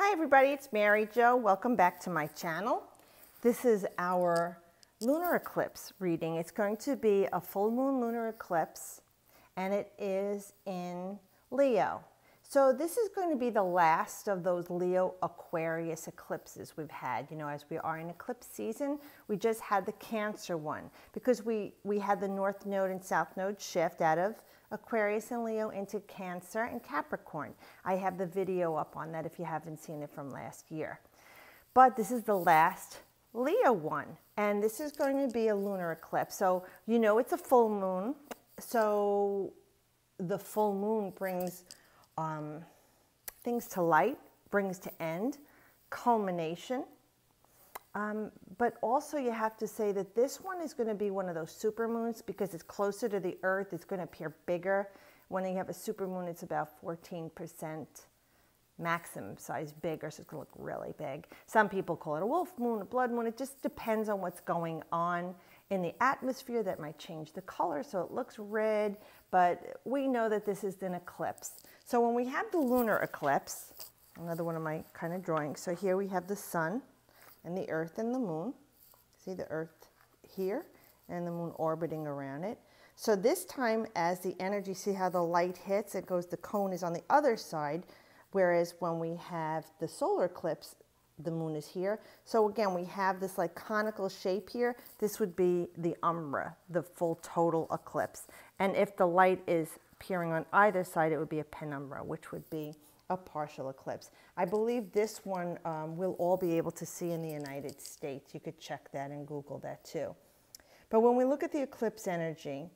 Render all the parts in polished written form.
Hi everybody, it's Mary Jo. Welcome back to my channel. This is our lunar eclipse reading. It's going to be a full moon lunar eclipse and it is in Leo. So this is going to be the last of those Leo Aquarius eclipses we've had. You know, as we are in eclipse season, we just had the Cancer one because we had the North Node and South Node shift out of Aquarius and Leo into Cancer and Capricorn. I have the video up on that if you haven't seen it from last year. But this is the last Leo one, and this is going to be a lunar eclipse. So you know it's a full moon. So the full moon brings things to light, brings to end, culmination. But also you have to say that this one is going to be one of those super moons because it's closer to the Earth. It's going to appear bigger. When you have a super moon, it's about 14% maximum size bigger, so it's going to look really big. Some people call it a wolf moon, a blood moon. It just depends on what's going on in the atmosphere that might change the color, so it looks red, but we know that this is an eclipse. So when we have the lunar eclipse, another one of my kind of drawings, so here we have the sun and the Earth and the moon. See the Earth here and the moon orbiting around it. So this time as the energy, see how the light hits, it goes, the cone is on the other side, whereas when we have the solar eclipse, the moon is here. So again, we have this like conical shape here. This would be the umbra, the full total eclipse. And if the light is appearing on either side, it would be a penumbra, which would be a partial eclipse. I believe this one we'll all be able to see in the United States. You could check that and Google that too. But when we look at the eclipse energy,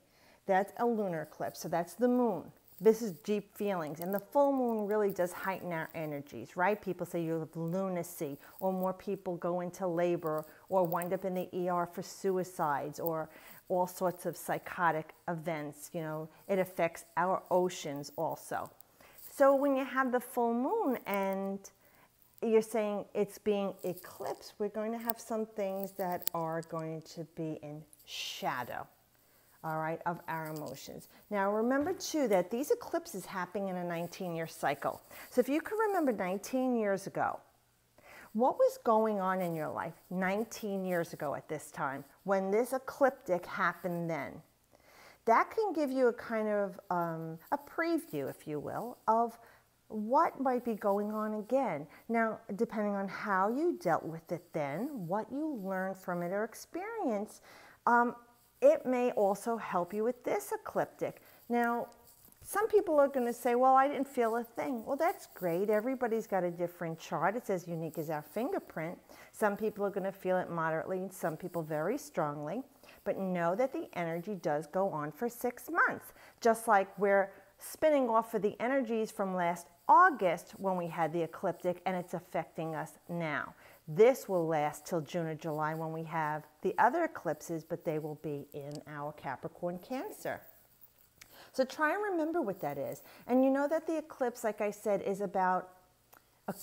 that's a lunar eclipse, so that's the moon. This is deep feelings, and the full moon really does heighten our energies, right? People say you have lunacy, or more people go into labor, or wind up in the ER for suicides, or all sorts of psychotic events. You know, it affects our oceans also. So when you have the full moon and you're saying it's being eclipsed, we're going to have some things that are going to be in shadow, all right, of our emotions. Now remember too that these eclipses happen in a 19-year cycle. So if you can remember 19 years ago, what was going on in your life 19 years ago at this time when this ecliptic happened then? That can give you a kind of a preview, if you will, of what might be going on again. Now, depending on how you dealt with it then, what you learned from it or experience, it may also help you with this ecliptic. Now, some people are going to say, well, I didn't feel a thing. Well, that's great. Everybody's got a different chart. It's as unique as our fingerprint. Some people are going to feel it moderately and some people very strongly. But know that the energy does go on for 6 months. Just like we're spinning off of the energies from last August when we had the ecliptic and it's affecting us now. This will last till June or July when we have the other eclipses, but they will be in our Capricorn Cancer. So try and remember what that is. And you know that the eclipse, like I said, is about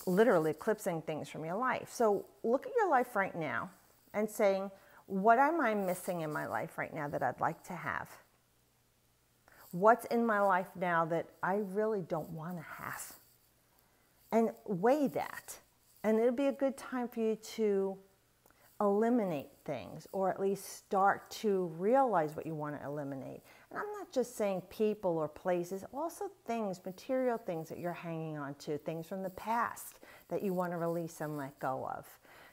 literally eclipsing things from your life. So look at your life right now and saying, what am I missing in my life right now that I'd like to have? What's in my life now that I really don't want to have? And weigh that. And it'll be a good time for you to eliminate things, or at least start to realize what you want to eliminate. And I'm not just saying people or places, also things, material things that you're hanging on to, things from the past that you want to release and let go of,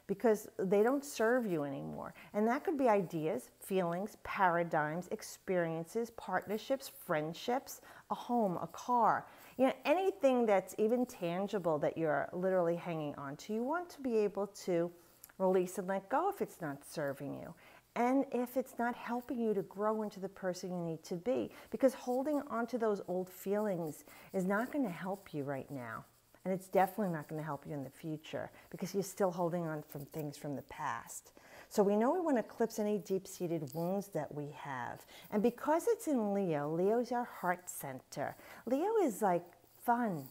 because they don't serve you anymore. And that could be ideas, feelings, paradigms, experiences, partnerships, friendships, a home, a car. You know, anything that's even tangible that you're literally hanging on to, you want to be able to release and let go if it's not serving you. And if it's not helping you to grow into the person you need to be. Because holding on to those old feelings is not going to help you right now. And it's definitely not going to help you in the future because you're still holding on from things from the past. So we know we want to eclipse any deep-seated wounds that we have. And because it's in Leo, Leo is our heart center. Leo is like fun,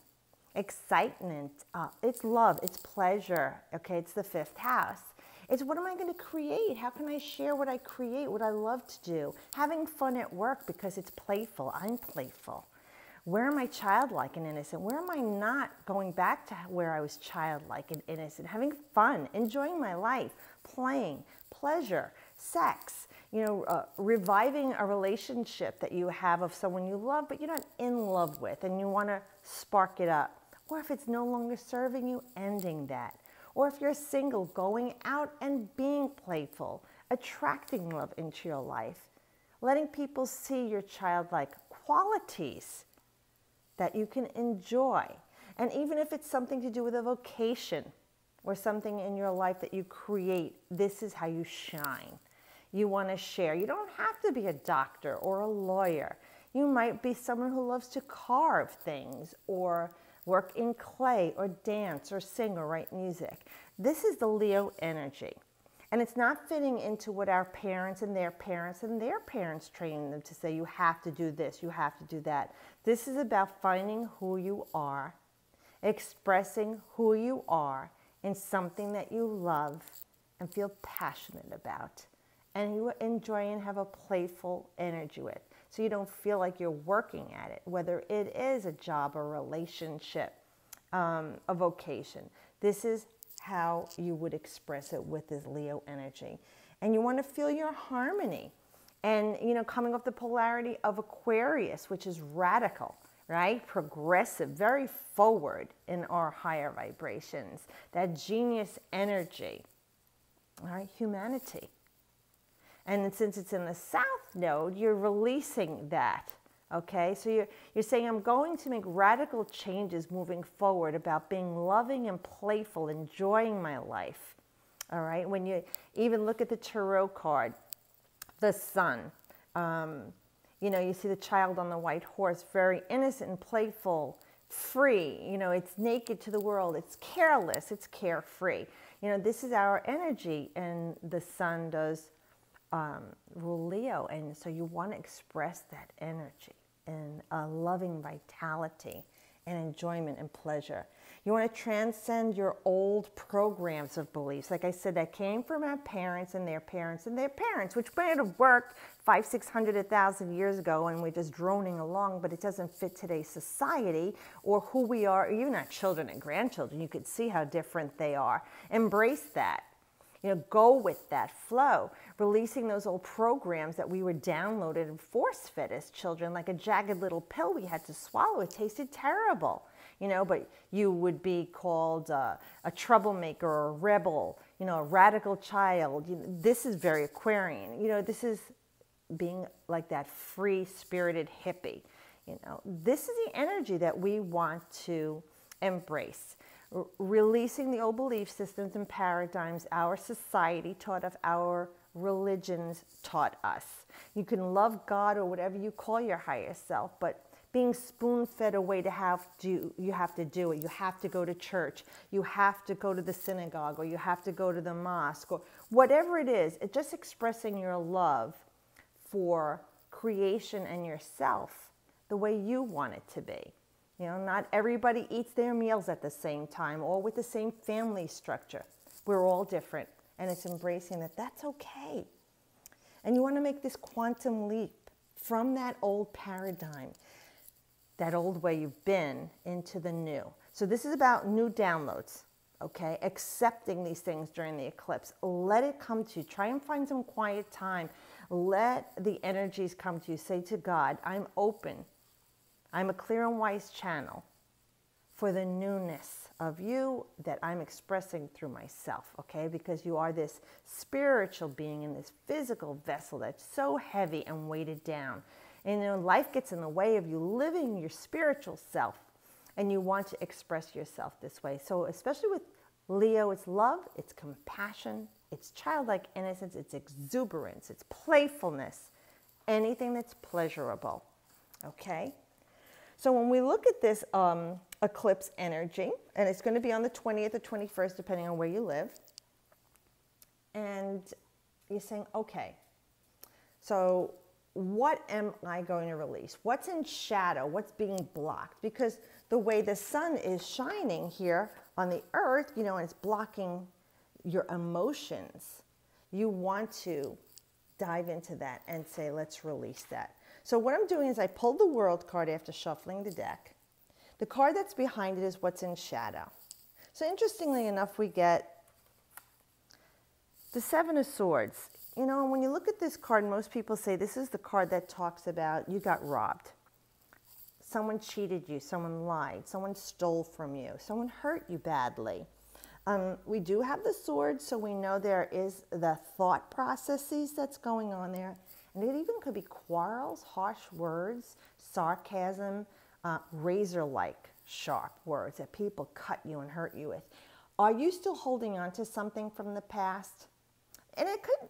excitement, it's love, it's pleasure, okay? It's the 5th house. It's what am I going to create? How can I share what I create, what I love to do? Having fun at work because it's playful. I'm playful. Where am I childlike and innocent? Where am I not going back to where I was childlike and innocent, having fun, enjoying my life, playing, pleasure, sex, reviving a relationship that you have of someone you love, but you're not in love with and you want to spark it up. Or if it's no longer serving you, ending that. Or if you're single, going out and being playful, attracting love into your life, letting people see your childlike qualities that you can enjoy. And even if it's something to do with a vocation or something in your life that you create, this is how you shine. You want to share. You don't have to be a doctor or a lawyer. You might be someone who loves to carve things or work in clay or dance or sing or write music. This is the Leo energy. And it's not fitting into what our parents and their parents and their parents trained them to say, you have to do this, you have to do that. This is about finding who you are, expressing who you are in something that you love and feel passionate about, and you enjoy and have a playful energy with. So you don't feel like you're working at it, whether it is a job, a relationship, a vocation. This is how you would express it with this Leo energy. And you want to feel your harmony. And, coming off the polarity of Aquarius, which is radical, right? Progressive, very forward in our higher vibrations. That genius energy, all right? Humanity. And since it's in the South Node, you're releasing that, okay? So you're saying, I'm going to make radical changes moving forward about being loving and playful, enjoying my life, all right? When you even look at the tarot card, the sun, you see the child on the white horse, very innocent and playful, free, it's naked to the world, it's careless, it's carefree. This is our energy, and the sun does rule Leo, and so you want to express that energy and a loving vitality and enjoyment and pleasure. You want to transcend your old programs of beliefs, like I said, that came from our parents and their parents and their parents, which might have worked 500, 600, 1,000 years ago, and we're just droning along, but it doesn't fit today's society or who we are, even our children and grandchildren. You could see how different they are. Embrace that. Go with that flow, releasing those old programs that we were downloaded and force-fed as children, like a jagged little pill we had to swallow. It tasted terrible, but you would be called a troublemaker or a rebel, a radical child. This is very Aquarian. This is being like that free-spirited hippie. This is the energy that we want to embrace. Releasing the old belief systems and paradigms our society taught us, our religions taught us. You can love God or whatever you call your higher self, but being spoon-fed a way to you have to do it. You have to go to church. You have to go to the synagogue, or you have to go to the mosque, or whatever it is. It's just expressing your love for creation and yourself the way you want it to be. Not everybody eats their meals at the same time or with the same family structure. We're all different, and it's embracing that that's okay. And you want to make this quantum leap from that old paradigm, that old way you've been, into the new. So this is about new downloads, okay? Accepting these things during the eclipse. Let it come to you. Try and find some quiet time. Let the energies come to you. Say to God, I'm open. I'm a clear and wise channel for the newness of you that I'm expressing through myself, okay? Because you are this spiritual being in this physical vessel that's so heavy and weighted down. And life gets in the way of you living your spiritual self, and you want to express yourself this way. So especially with Leo, it's love, it's compassion, it's childlike innocence, it's exuberance, it's playfulness, anything that's pleasurable, okay? So when we look at this eclipse energy, and it's going to be on the 20th or 21st, depending on where you live, and you're saying, okay, so what am I going to release? What's in shadow? What's being blocked? Because the way the sun is shining here on the earth, and it's blocking your emotions, you want to dive into that and say, let's release that. So what I'm doing is I pulled the World card after shuffling the deck. The card that's behind it is what's in shadow. So interestingly enough, we get the Seven of Swords. You know, when you look at this card, most people say this is the card that talks about you got robbed. Someone cheated you, someone lied, someone stole from you, someone hurt you badly. We do have the swords, so we know there is the thought processes that's going on there. And it even could be quarrels, harsh words, sarcasm, razor-like sharp words that people cut you and hurt you with. Are you still holding on to something from the past? And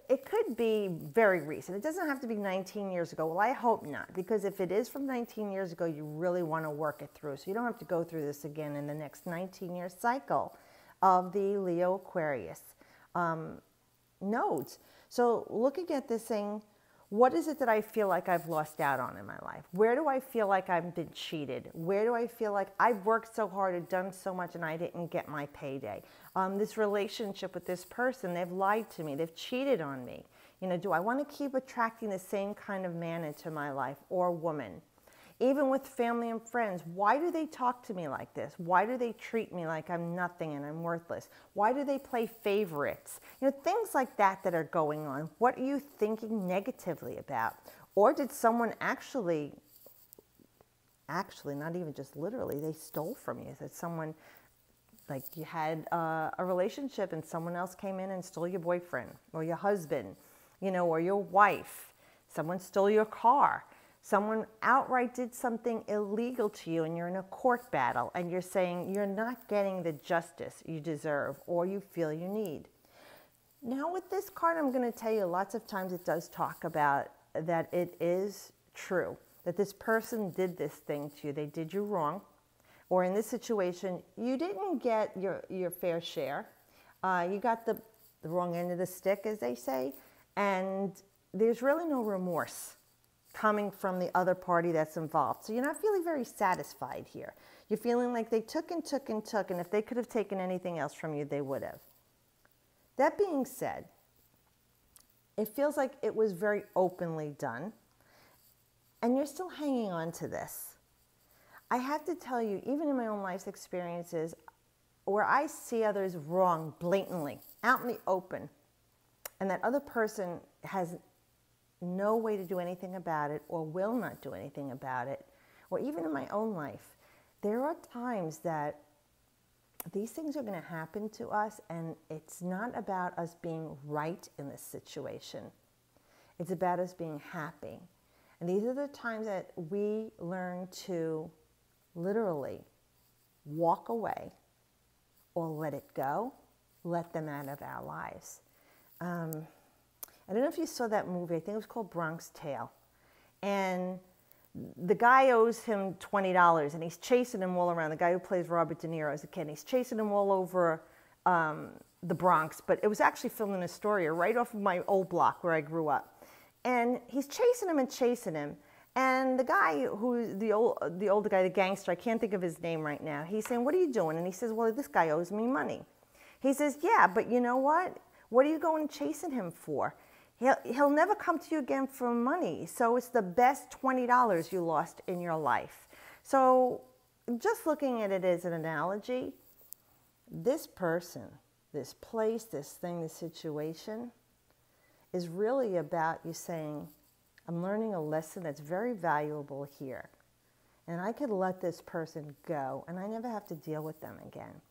it could be very recent. It doesn't have to be 19 years ago. Well, I hope not, because if it is from 19 years ago, you really want to work it through. So you don't have to go through this again in the next 19-year cycle of the Leo Aquarius nodes. So looking at this thing, what is it that I feel like I've lost out on in my life? Where do I feel like I've been cheated? Where do I feel like I've worked so hard and done so much and I didn't get my payday? This relationship with this person, they've lied to me, they've cheated on me. You know, do I want to keep attracting the same kind of man into my life or woman? Even with family and friends, why do they talk to me like this? Why do they treat me like I'm nothing and I'm worthless? Why do they play favorites? You know, things like that that are going on. What are you thinking negatively about? Or did someone actually, not even just literally, they stole from you? That someone, like you had a relationship and someone else came in and stole your boyfriend or your husband, you know, or your wife. Someone stole your car. Someone outright did something illegal to you and you're in a court battle and you're saying you're not getting the justice you deserve or you feel you need. Now with this card, I'm going to tell you lots of times it does talk about that it is true, that this person did this thing to you. They did you wrong. Or in this situation, you didn't get your fair share. You got the wrong end of the stick, as they say. And there's really no remorse coming from the other party that's involved. So you're not feeling very satisfied here. You're feeling like they took and took and took, and if they could have taken anything else from you, they would have. That being said, it feels like it was very openly done, and you're still hanging on to this. I have to tell you, even in my own life's experiences, where I see others wrong blatantly, out in the open, and that other person has no way to do anything about it or will not do anything about it, or even in my own life, there are times that these things are going to happen to us, and it's not about us being right in this situation. It's about us being happy. And these are the times that we learn to literally walk away or let it go, let them out of our lives. I don't know if you saw that movie. I think it was called Bronx Tale. And the guy owes him $20, and he's chasing him all around. The guy who plays Robert De Niro as a kid, and he's chasing him all over the Bronx. But it was actually filmed in Astoria, right off of my old block where I grew up. And he's chasing him and chasing him. And the guy who, the older guy, the gangster, I can't think of his name right now. He's saying, "What are you doing?" And he says, "Well, this guy owes me money." He says, "Yeah, but you know what? What are you going chasing him for? He'll never come to you again for money. So it's the best $20 you lost in your life." So just looking at it as an analogy, this person, this place, this thing, this situation is really about you saying, I'm learning a lesson that's very valuable here. And I could let this person go and I never have to deal with them again.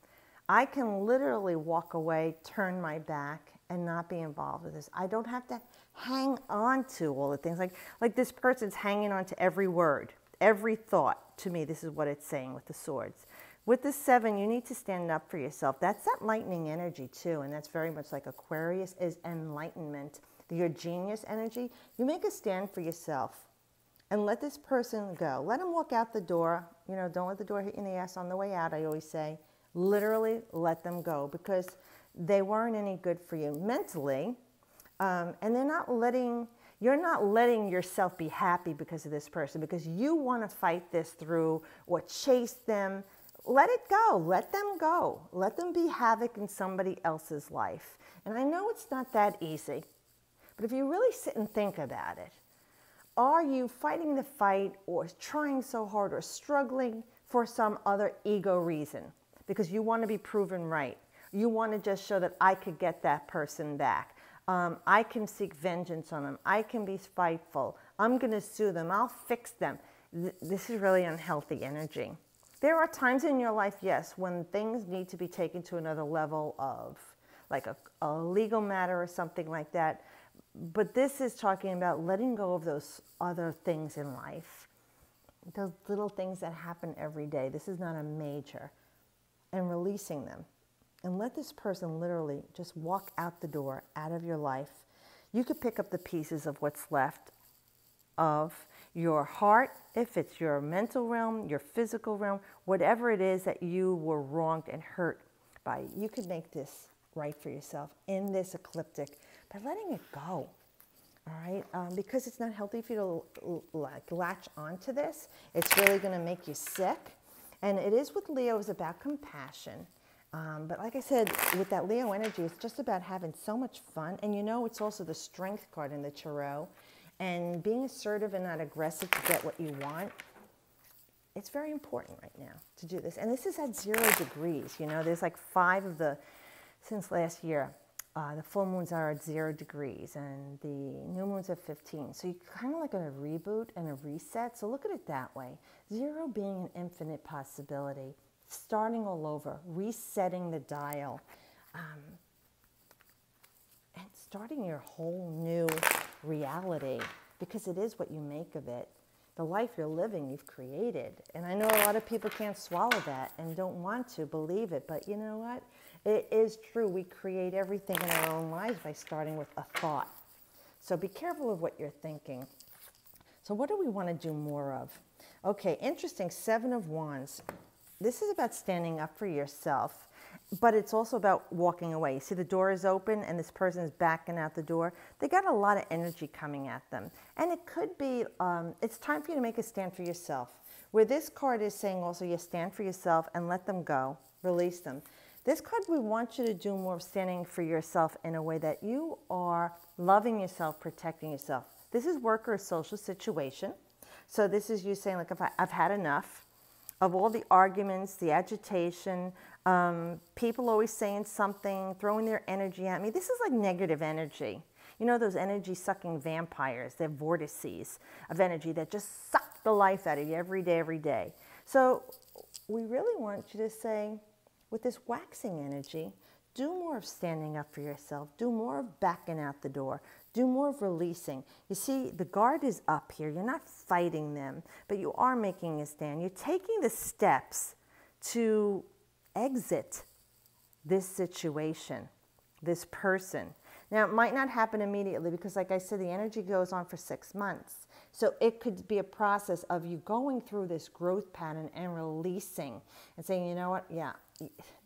I can literally walk away, turn my back, and not be involved with this. I don't have to hang on to all the things. Like this person's hanging on to every word, every thought. To me, this is what it's saying with the swords. With the 7, you need to stand up for yourself. That's that lightning energy too, and that's very much like Aquarius is enlightenment. Your genius energy. You make a stand for yourself and let this person go. Let them walk out the door. You know, don't let the door hit you in the ass on the way out, I always say. Literally let them go because they weren't any good for you mentally, and you're not letting yourself be happy because of this person, because you want to fight this through or chase them. Let it go. Let them go. Let them be havoc in somebody else's life. And I know it's not that easy, but if you really sit and think about it, Are you fighting the fight or trying so hard or struggling for some other ego reason? Because you want to be proven right. You want to just show that I could get that person back. I can seek vengeance on them. I can be spiteful. I'm going to sue them. I'll fix them. This is really unhealthy energy. There are times in your life, yes, when things need to be taken to another level of like a legal matter or something like that. But this is talking about letting go of those other things in life, those little things that happen every day. This is not a major. And releasing them. And let this person literally just walk out the door, out of your life. You could pick up the pieces of what's left of your heart, if it's your mental realm, your physical realm, whatever it is that you were wronged and hurt by. You could make this right for yourself in this ecliptic by letting it go. All right, because it's not healthy for you to like latch onto this. It's really going to make you sick. And it is with Leo, is about compassion. But like I said, with that Leo energy, it's just about having so much fun. And you know, it's also the strength card in the tarot. And being assertive and not aggressive to get what you want. It's very important right now to do this. And this is at 0 degrees. You know, there's like 5 of the, since last year, the full moons are at 0 degrees and the new moons at 15. So you're kind of like on a reboot and a reset. So look at it that way. 0 being an infinite possibility. Starting all over, resetting the dial, and starting your whole new reality, because it is what you make of it. The life you're living, you've created. And I know a lot of people can't swallow that and don't want to believe it, but you know what? It is true. We create everything in our own lives by starting with a thought. So be careful of what you're thinking. So what do we want to do more of? Okay, interesting, 7 of Wands. This is about standing up for yourself, but it's also about walking away. You see the door is open and this person is backing out the door. They got a lot of energy coming at them. And it could be, it's time for you to make a stand for yourself. Where this card is saying also you stand for yourself and let them go, release them. This card, we want you to do more of standing for yourself in a way that you are loving yourself, protecting yourself. This is work or a social situation. So this is you saying, like, if I've had enough of all the arguments, the agitation, people always saying something, throwing their energy at me. This is like negative energy. You know those energy-sucking vampires, they're vortices of energy that just suck the life out of you every day. So we really want you to say, with this waxing energy, do more of standing up for yourself. Do more of backing out the door. Do more of releasing. You see, the guard is up here. You're not fighting them, but you are making a stand. You're taking the steps to exit this situation, this person. Now, it might not happen immediately because, like I said, the energy goes on for 6 months. So it could be a process of you going through this growth pattern and releasing and saying, you know what, yeah,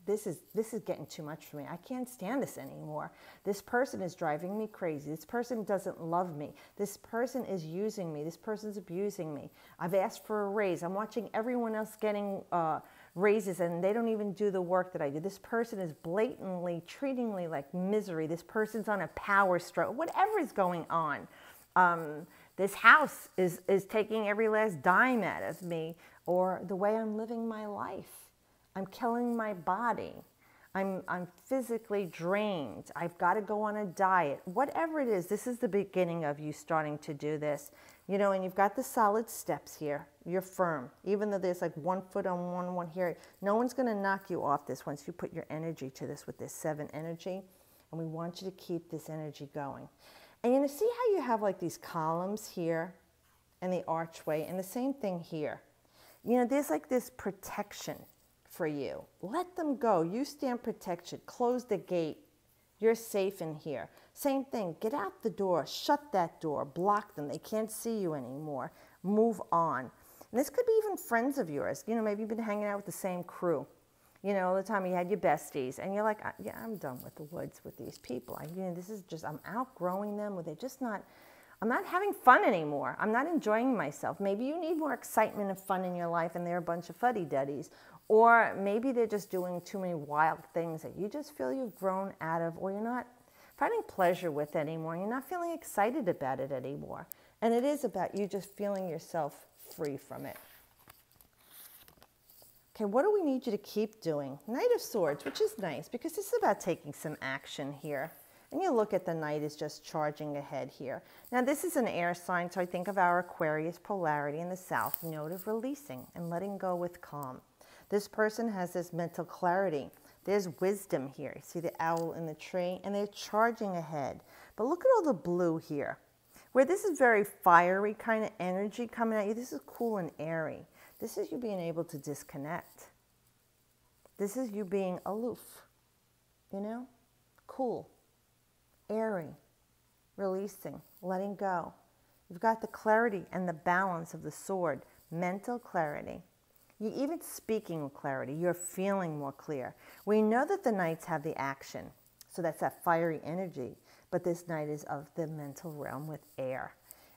this is getting too much for me. I can't stand this anymore. This person is driving me crazy. This person doesn't love me. This person is using me. This person's abusing me. I've asked for a raise. I'm watching everyone else getting raises and they don't even do the work that I do. This person is blatantly treating me like misery. This person's on a power stroke. Whatever is going on. This house is taking every last dime out of me, or the way I'm living my life. I'm killing my body. I'm physically drained. I've got to go on a diet. Whatever it is, this is the beginning of you starting to do this. You know, and you've got the solid steps here. You're firm. Even though there's like 1 foot on one here, no one's going to knock you off this once you put your energy to this with this 7 energy. And we want you to keep this energy going. And you know, see how you have like these columns here and the archway, and the same thing here. You know, there's like this protection for you. Let them go. You stand protection. Close the gate. You're safe in here. Same thing. Get out the door. Shut that door. Block them. They can't see you anymore. Move on. And this could be even friends of yours. You know, maybe you've been hanging out with the same crew. You know, all the time you had your besties, and you're like, yeah, I'm done with the woods with these people. You know, this is just, I'm outgrowing them, or they're just not, I'm not having fun anymore. I'm not enjoying myself. Maybe you need more excitement and fun in your life, and they're a bunch of fuddy-duddies. Or maybe they're just doing too many wild things that you just feel you've grown out of, or you're not finding pleasure with anymore. You're not feeling excited about it anymore. And it is about you just feeling yourself free from it. Okay, what do we need you to keep doing? Knight of Swords, which is nice because this is about taking some action here. And you look at the Knight is just charging ahead here. Now this is an air sign, so I think of our Aquarius polarity in the South node of releasing and letting go with calm. This person has this mental clarity. There's wisdom here. You see the owl in the tree, and they're charging ahead. But look at all the blue here. Where this is very fiery kind of energy coming at you, this is cool and airy. This is you being able to disconnect. This is you being aloof, you know, cool, airy, releasing, letting go. You've got the clarity and the balance of the sword, mental clarity. You're even speaking with clarity. You're feeling more clear. We know that the Knights have the action, so that's that fiery energy. But this Knight is of the mental realm with air.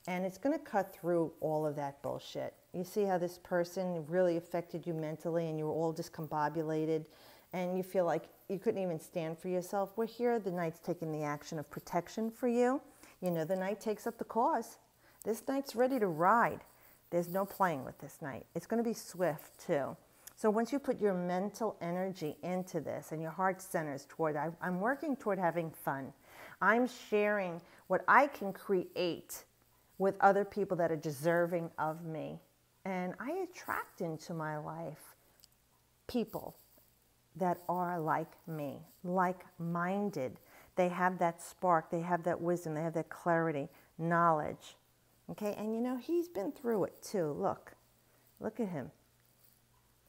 And it's going to cut through all of that bullshit. You see how this person really affected you mentally and you were all discombobulated and you feel like you couldn't even stand for yourself. Well, here the Knight's taking the action of protection for you. You know, the Knight takes up the cause. This Knight's ready to ride. There's no playing with this Knight. It's going to be swift too. So once you put your mental energy into this and your heart centers toward, I'm working toward having fun. I'm sharing what I can create with other people that are deserving of me. And I attract into my life people that are like me, like-minded. They have that spark, they have that wisdom, they have that clarity, knowledge. Okay, and you know, he's been through it too. Look at him.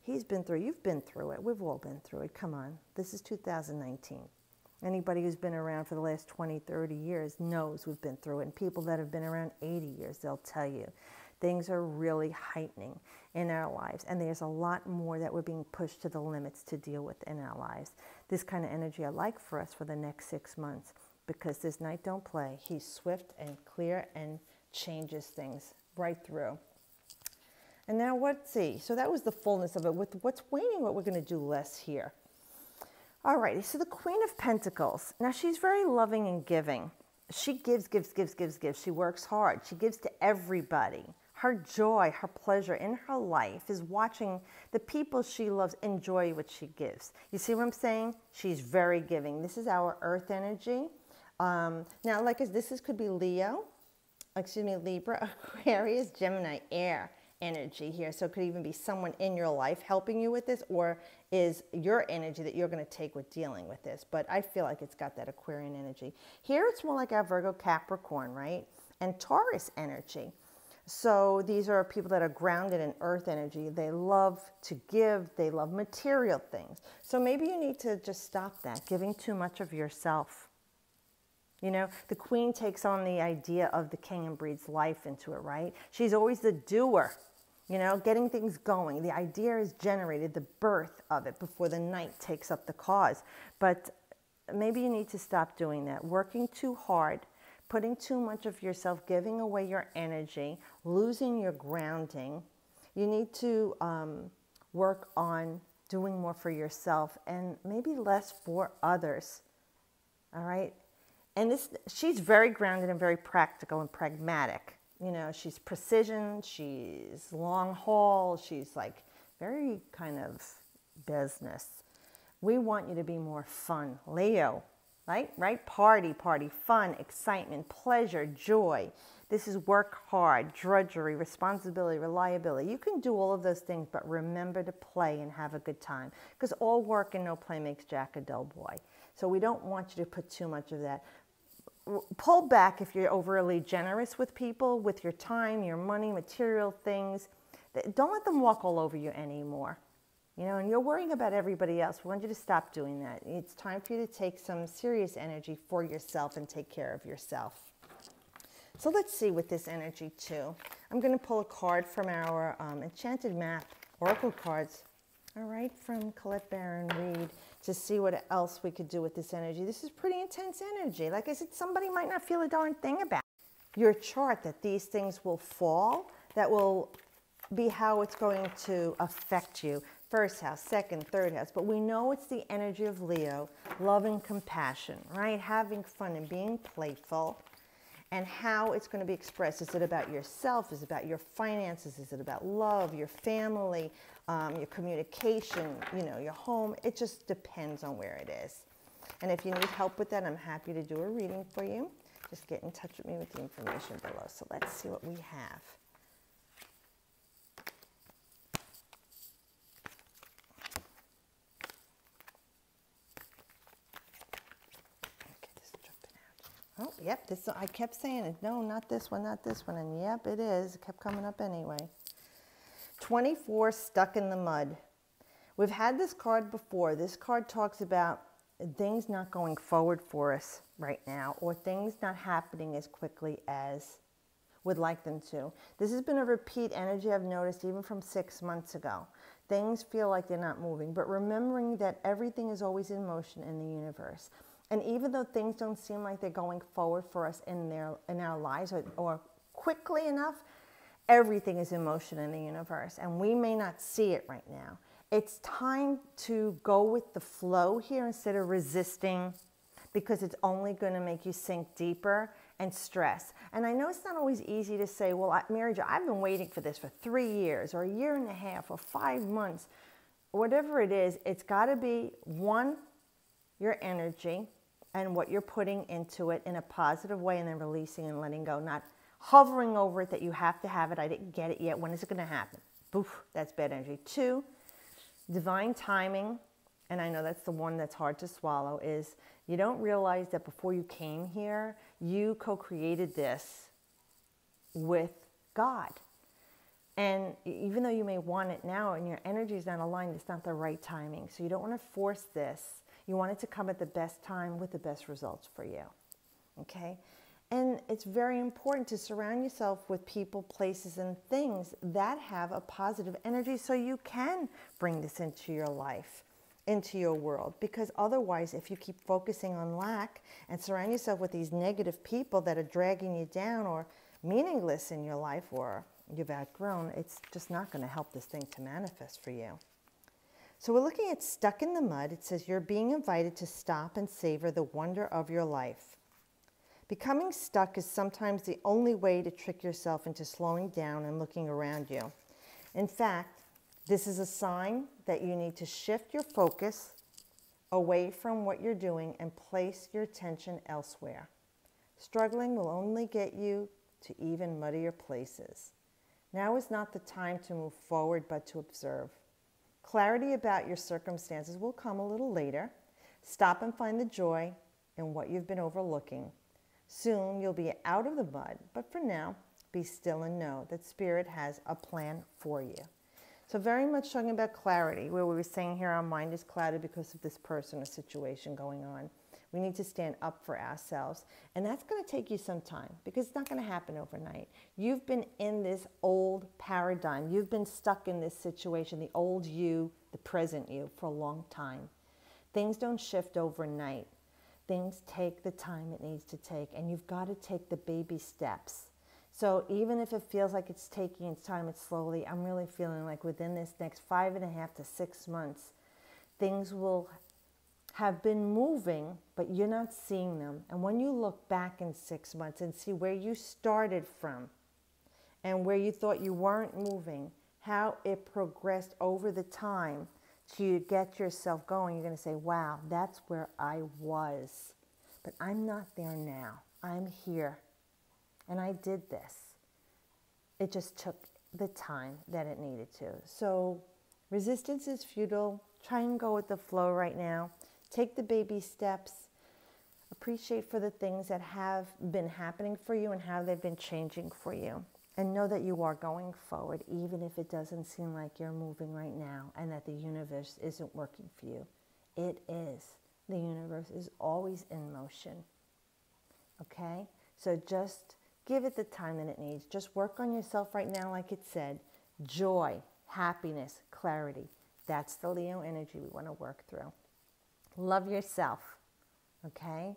He's been through, you've been through it. We've all been through it. Come on, this is 2019. Anybody who's been around for the last 20, 30 years knows we've been through it. And people that have been around 80 years, they'll tell you. Things are really heightening in our lives. And there's a lot more that we're being pushed to the limits to deal with in our lives. This kind of energy I like for us for the next 6 months. Because this Knight don't play. He's swift and clear and changes things right through. And now let's see. So that was the fullness of it. With what's waning, what we're going to do less here. Alrighty, so the Queen of Pentacles. Now she's very loving and giving. She gives. She works hard. She gives to everybody. Her joy, her pleasure in her life is watching the people she loves enjoy what she gives. You see what I'm saying? She's very giving. This is our earth energy. Now, like this could be Leo, Libra, Aquarius, Gemini, air energy here. So it could even be someone in your life helping you with this, or is your energy that you're going to take with dealing with this. But I feel like it's got that Aquarian energy. Here it's more like our Virgo, Capricorn, right? And Taurus energy. So these are people that are grounded in earth energy. They love to give. They love material things. So maybe you need to just stop that, giving too much of yourself. You know, the Queen takes on the idea of the king and breathes life into it, right? She's always the doer, you know, getting things going. The idea is generated, the birth of it, before the Knight takes up the cause. But maybe you need to stop doing that, working too hard, putting too much of yourself, giving away your energy, losing your grounding. You need to work on doing more for yourself and maybe less for others, all right? And she's very grounded and very practical and pragmatic. You know, she's precision, she's long haul, she's like very kind of business. We want you to be more fun. Leo, right? Party, fun, excitement, pleasure, joy. This is work hard, drudgery, responsibility, reliability. You can do all of those things, but remember to play and have a good time. Because all work and no play makes Jack a dull boy. So we don't want you to put too much of that. Pull back if you're overly generous with people, with your time, your money, material things. Don't let them walk all over you anymore. You know, and you're worrying about everybody else. We want you to stop doing that. It's time for you to take some serious energy for yourself and take care of yourself. So let's see with this energy too. I'm going to pull a card from our Enchanted Map Oracle cards. All right, from Colette Baron Reed, to see what else we could do with this energy. This is pretty intense energy. Like I said, somebody might not feel a darn thing about your chart, that these things will fall. That will be how it's going to affect you. First house, second, third house. But we know it's the energy of Leo, love and compassion, right? Having fun and being playful. and how it's going to be expressed. Is it about yourself? Is it about your finances? Is it about love, your family, your communication, you know, your home? It just depends on where it is. And if you need help with that, I'm happy to do a reading for you. Just get in touch with me with the information below. So let's see what we have. Oh, yep, this, I kept saying it. No, not this one, not this one. And yep, it is. It kept coming up anyway. 24, stuck in the mud. We've had this card before. This card talks about things not going forward for us right now, or things not happening as quickly as would like them to. This has been a repeat energy I've noticed even from 6 months ago. Things feel like they're not moving, but remembering that everything is always in motion in the universe. And even though things don't seem like they're going forward for us in our lives or quickly enough, everything is in motion in the universe, and we may not see it right now. It's time to go with the flow here instead of resisting, because it's only going to make you sink deeper and stress. And I know it's not always easy to say, well, Mary Jo, I've been waiting for this for 3 years or a year and a half or 5 months. Whatever it is, it's got to be, one, your energy and what you're putting into it in a positive way, and then releasing and letting go, not hovering over it that you have to have it. I didn't get it yet. When is it going to happen? Boof, that's bad energy. 2, divine timing, and I know that's the one that's hard to swallow, is you don't realize that before you came here, you co-created this with God. And even though you may want it now and your energy is not aligned, it's not the right timing. So you don't want to force this. You want it to come at the best time with the best results for you. Okay? And it's very important to surround yourself with people, places, and things that have a positive energy so you can bring this into your life, into your world. Because otherwise, if you keep focusing on lack and surround yourself with these negative people that are dragging you down or meaningless in your life, or you've outgrown, it's just not going to help this thing to manifest for you. So we're looking at stuck in the mud. It says you're being invited to stop and savor the wonder of your life. Becoming stuck is sometimes the only way to trick yourself into slowing down and looking around you. In fact, this is a sign that you need to shift your focus away from what you're doing and place your attention elsewhere. Struggling will only get you to even muddier places. Now is not the time to move forward, but to observe. Clarity about your circumstances will come a little later. Stop and find the joy in what you've been overlooking. Soon you'll be out of the mud, but for now, be still and know that Spirit has a plan for you. So very much talking about clarity, where we were saying here our mind is clouded because of this person or situation going on. We need to stand up for ourselves. And that's going to take you some time, because it's not going to happen overnight. You've been in this old paradigm. You've been stuck in this situation, the old you, the present you, for a long time. Things don't shift overnight. Things take the time it needs to take, and you've got to take the baby steps. So even if it feels like it's taking its time, it's slowly, I'm really feeling like within this next 5.5 to 6 months, things will have been moving, but you're not seeing them. And when you look back in 6 months and see where you started from and where you thought you weren't moving, how it progressed over the time to get yourself going, you're going to say, wow, that's where I was. But I'm not there now. I'm here. And I did this. It just took the time that it needed to. So resistance is futile. Try and go with the flow right now. Take the baby steps. Appreciate for the things that have been happening for you and how they've been changing for you. And know that you are going forward, even if it doesn't seem like you're moving right now and that the universe isn't working for you. It is. The universe is always in motion. Okay? So just give it the time that it needs. Just work on yourself right now, like it said. Joy, happiness, clarity. That's the Leo energy we want to work through. Love yourself. Okay?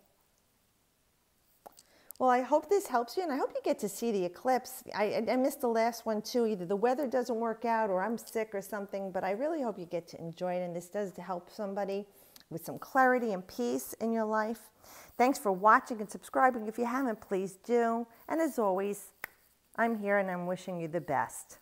Well, I hope this helps you, and I hope you get to see the eclipse. I missed the last one too. Either the weather doesn't work out or I'm sick or something, but I really hope you get to enjoy it, and this does help somebody. with some clarity and peace in your life. Thanks for watching and subscribing. If you haven't, please do. And as always, I'm here and I'm wishing you the best.